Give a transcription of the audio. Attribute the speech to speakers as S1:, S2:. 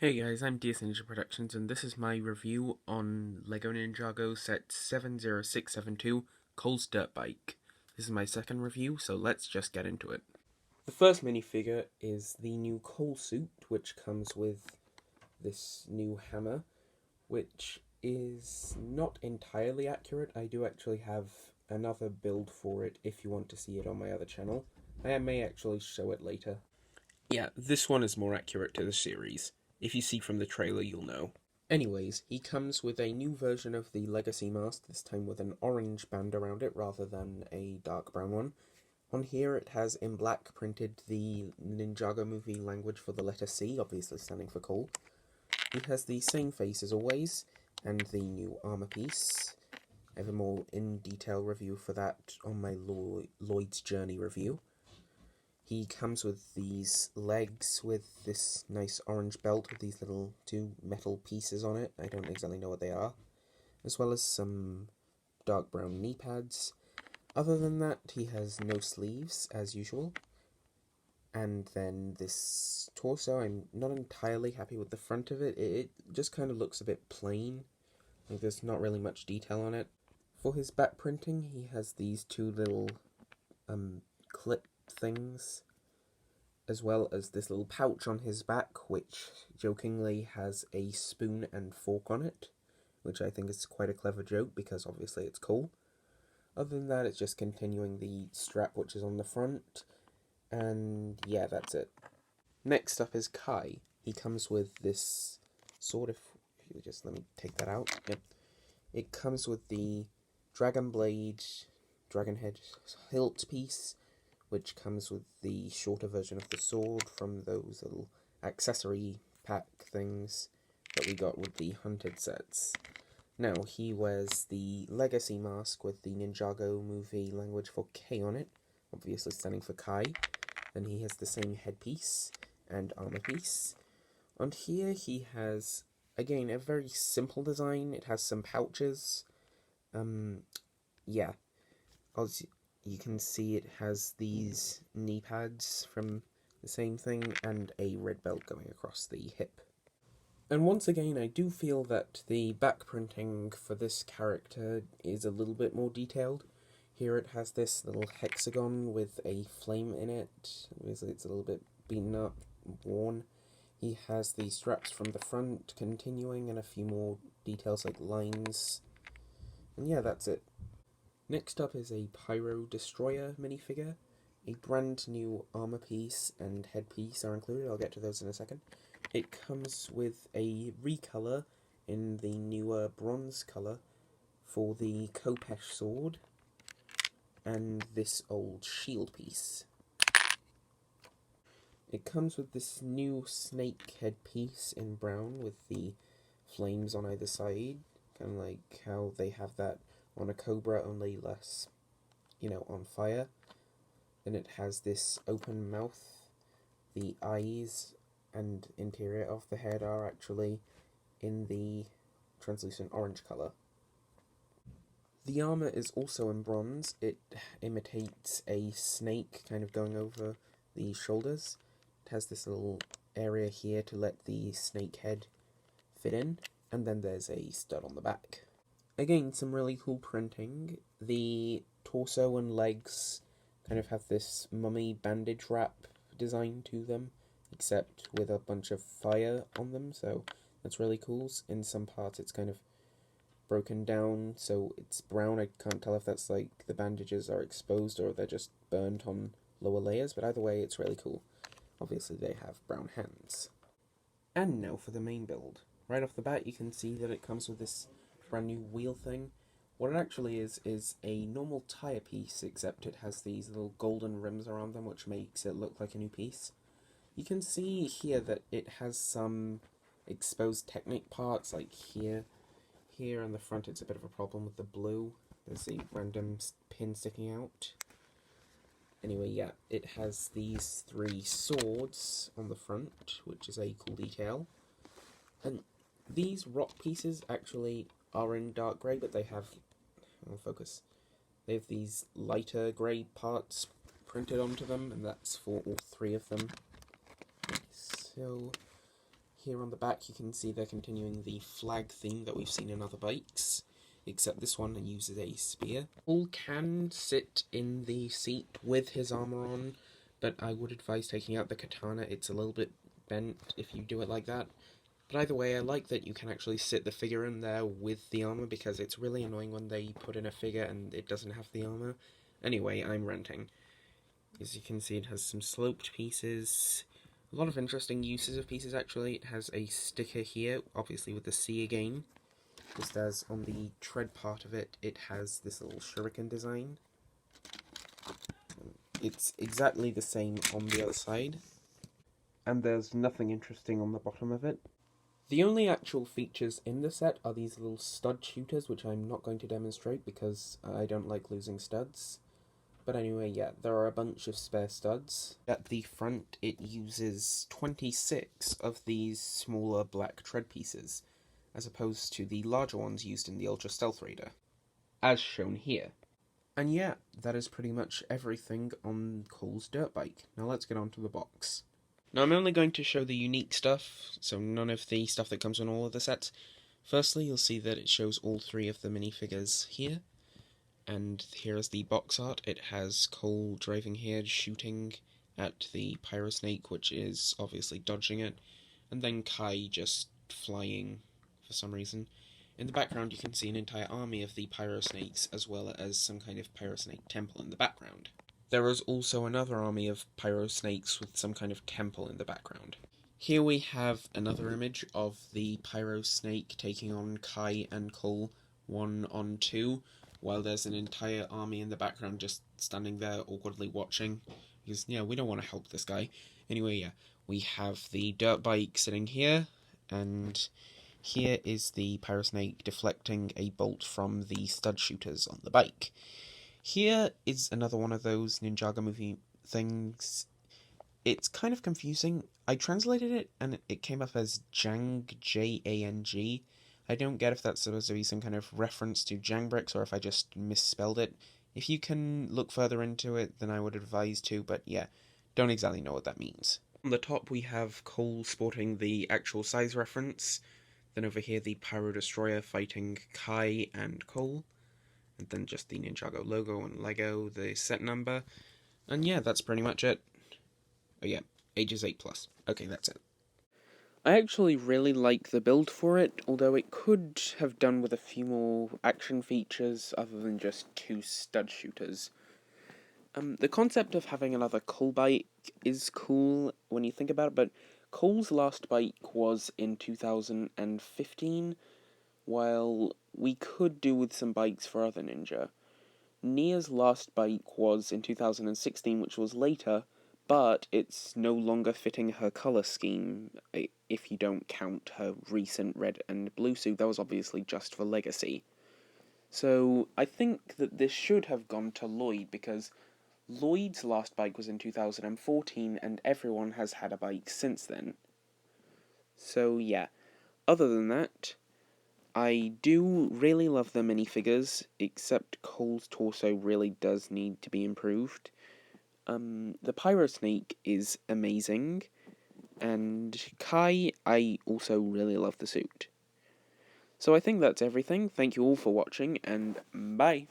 S1: Hey guys, I'm DS Ninja Productions, and this is my review on LEGO Ninjago set 70672, Cole's Dirt Bike. This is my second review, so let's just get into it. The first minifigure is the new Cole suit, which comes with this new hammer, which is not entirely accurate. I do actually have another build for it if you want to see it on my other channel. I may actually show it later. Yeah, this one is more accurate to the series. If you see from the trailer, you'll know. Anyways, he comes with a new version of the Legacy mask, this time with an orange band around it rather than a dark brown one. On here it has in black printed the Ninjago movie language for the letter C, obviously standing for Cole. He has the same face as always, and the new armor piece. I have a more in-detail review for that on my Lloyd's Journey review. He comes with these legs with this nice orange belt with these little two metal pieces on it. I don't exactly know what they are. As well as some dark brown knee pads. Other than that, he has no sleeves, as usual. And then this torso, I'm not entirely happy with the front of it. It just kind of looks a bit plain. Like there's not really much detail on it. For his back printing, he has these two little clip things, as well as this little pouch on his back, which jokingly has a spoon and fork on it, which I think is quite a clever joke because obviously it's Cole. Other than that, it's just continuing the strap which is on the front, and yeah, that's it. Next up is Kai. He comes with this sort of, if you just let me take that out, yep. It comes with the Dragon Blade, Dragon Head hilt piece, which comes with the shorter version of the sword from those little accessory pack things that we got with the Hunted sets. Now, he wears the Legacy mask with the Ninjago movie language for K on it, obviously standing for Kai. Then he has the same headpiece and armor piece. On here he has, again, a very simple design. It has some pouches. Yeah. You can see it has these knee pads from the same thing and a red belt going across the hip. And once again, I do feel that the back printing for this character is a little bit more detailed. Here it has this little hexagon with a flame in it. Obviously it's a little bit beaten up, worn. He has the straps from the front continuing and a few more details like lines. And yeah, that's it. Next up is a Pyro Destroyer minifigure. A brand new armor piece and headpiece are included. I'll get to those in a second. It comes with a recolor in the newer bronze color for the Khopesh sword and this old shield piece. It comes with this new snake headpiece in brown with the flames on either side, kind of like how they have that on a cobra, only less, on fire. Then it has this open mouth. The eyes and interior of the head are actually in the translucent orange colour. The armour is also in bronze. It imitates a snake kind of going over the shoulders. It has this little area here to let the snake head fit in, and then there's a stud on the back. Again, some really cool printing. The torso and legs kind of have this mummy bandage wrap design to them, except with a bunch of fire on them, so that's really cool. In some parts it's kind of broken down, so it's brown. I can't tell if that's like the bandages are exposed or they're just burned on lower layers, but either way it's really cool. Obviously they have brown hands. And now for the main build. Right off the bat you can see that it comes with this brand new wheel thing. What it actually is a normal tyre piece, except it has these little golden rims around them, which makes it look like a new piece. You can see here that it has some exposed Technic parts, like here. Here on the front it's a bit of a problem with the blue. There's a random pin sticking out. Anyway, yeah, it has these three swords on the front, which is a cool detail. And these rock pieces actually are in dark grey, but they have, I'll focus, they have these lighter grey parts printed onto them, and that's for all three of them. So Here on the back you can see they're continuing the flag theme that we've seen in other bikes, except this one uses a spear. Cole can sit in the seat with his armor on, but I would advise taking out the katana. It's a little bit bent if you do it like that. But either way, I like that you can actually sit the figure in there with the armor, because it's really annoying when they put in a figure and it doesn't have the armor. Anyway, I'm renting. As you can see, it has some sloped pieces. A lot of interesting uses of pieces, actually. It has a sticker here, obviously with the C again. Just as on the tread part of it, it has this little shuriken design. It's exactly the same on the other side. And there's nothing interesting on the bottom of it. The only actual features in the set are these little stud shooters, which I'm not going to demonstrate because I don't like losing studs. But anyway, yeah, there are a bunch of spare studs. At the front, it uses 26 of these smaller black tread pieces, as opposed to the larger ones used in the Ultra Stealth Raider, as shown here. And yeah, that is pretty much everything on Cole's dirt bike. Now let's get on to the box. Now I'm only going to show the unique stuff, so none of the stuff that comes on all of the sets. Firstly, you'll see that it shows all 3 of the minifigures here. And here is the box art. It has Cole driving here, shooting at the Pyro Snake, which is obviously dodging it, and then Kai just flying for some reason. In the background you can see an entire army of the Pyro Snakes, as well as some kind of Pyro Snake temple in the background. There is also another army of Pyro Snakes with some kind of temple in the background. Here we have another image of the Pyro Snake taking on Kai and Cole 1-on-2, while there's an entire army in the background just standing there awkwardly watching, because, yeah, we don't want to help this guy. Anyway, yeah, we have the dirt bike sitting here, and here is the Pyro Snake deflecting a bolt from the stud shooters on the bike. Here is another one of those Ninjago movie things. It's kind of confusing. I translated it and it came up as Jang, Jang. I don't get if that's supposed to be some kind of reference to Jang bricks or if I just misspelled it. If you can look further into it, then I would advise to, but yeah, don't exactly know what that means. On the top we have Cole sporting the actual size reference, then over here the Pyro Destroyer fighting Kai and Cole, and then just the Ninjago logo and Lego, the set number, and yeah, that's pretty much it. Oh yeah, ages 8+. Okay, that's it. I actually really like the build for it, although it could have done with a few more action features other than just 2 stud shooters. The concept of having another Cole bike is cool when you think about it, but Cole's last bike was in 2015, while we could do with some bikes for other Ninja. Nia's last bike was in 2016, which was later, but it's no longer fitting her colour scheme, if you don't count her recent red and blue suit. That was obviously just for Legacy. So I think that this should have gone to Lloyd, because Lloyd's last bike was in 2014, and everyone has had a bike since then. So yeah, other than that, I do really love the minifigures, except Cole's torso really does need to be improved. The Pyro Snake is amazing, and Kai, I also really love the suit. So I think that's everything. Thank you all for watching, and bye!